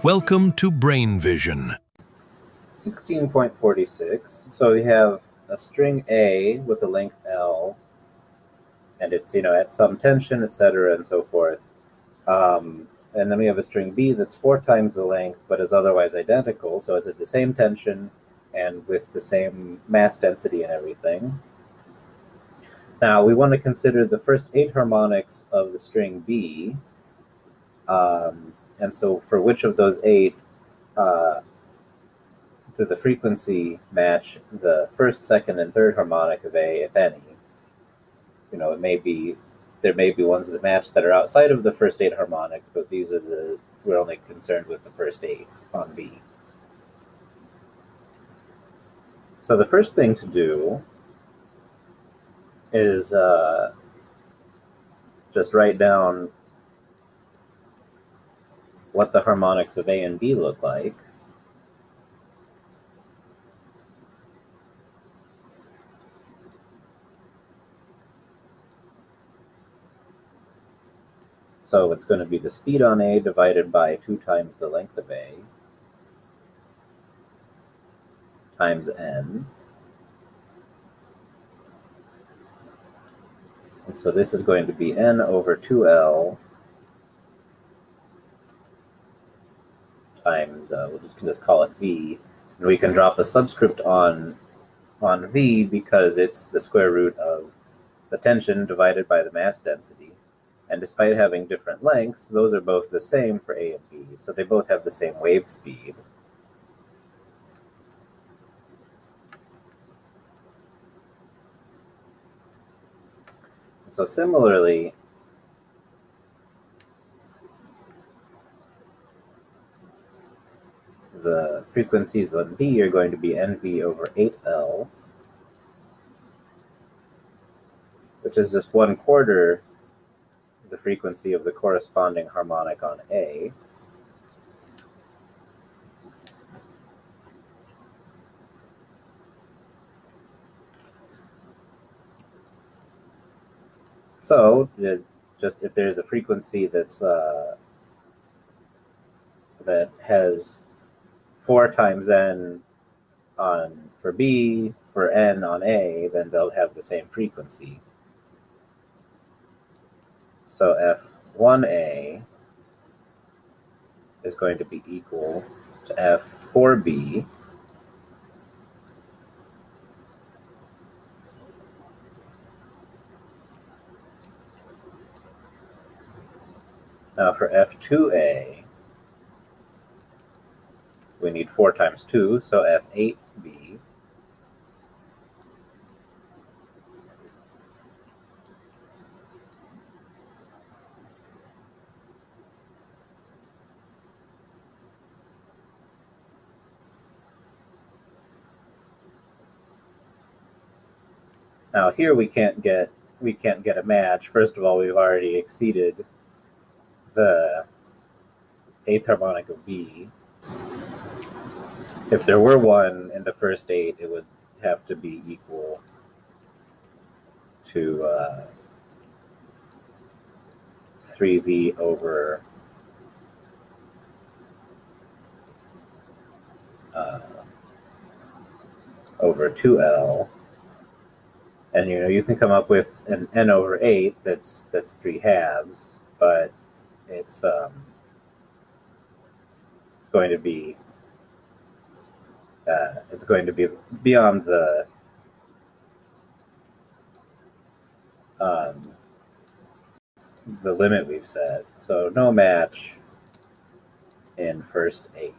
Welcome to Brain Vision. 16.46. So we have a string A with a length L, and it's at some tension, etc., and so forth. And then we have a string B that's 4 times the length, but is otherwise identical. So it's at the same tension and with the same mass density and everything. Now we want to consider the first 8 harmonics of the string B. And so for which of those 8 do the frequency match the first, second, and third harmonic of A, if any? There may be ones that match that are outside of the first 8 harmonics, but we're only concerned with the first 8 on B. So the first thing to do is just write down what the harmonics of A and B look like. So it's going to be the speed on A divided by 2 times the length of A times n. And so this is going to be n over 2L times, we can just call it V. And we can drop a subscript on V because it's the square root of the tension divided by the mass density. And despite having different lengths, those are both the same for A and B. So they both have the same wave speed. So similarly, the frequencies on B are going to be NV over 8L, which is just 1/4 the frequency of the corresponding harmonic on A. So just if there's a frequency that's that has 4 times n for B, for n on A, then they'll have the same frequency. So F1A is going to be equal to F4B Now for F2A, we need 4 times 2, so F8B. Now here we can't get a match. First of all, we've already exceeded the 8th harmonic of B. If there were one in the first 8, it would have to be equal to 3V over over 2L. And you can come up with an n over 8 that's 3 halves, but it's going to be beyond the limit we've set. So no match in first 8.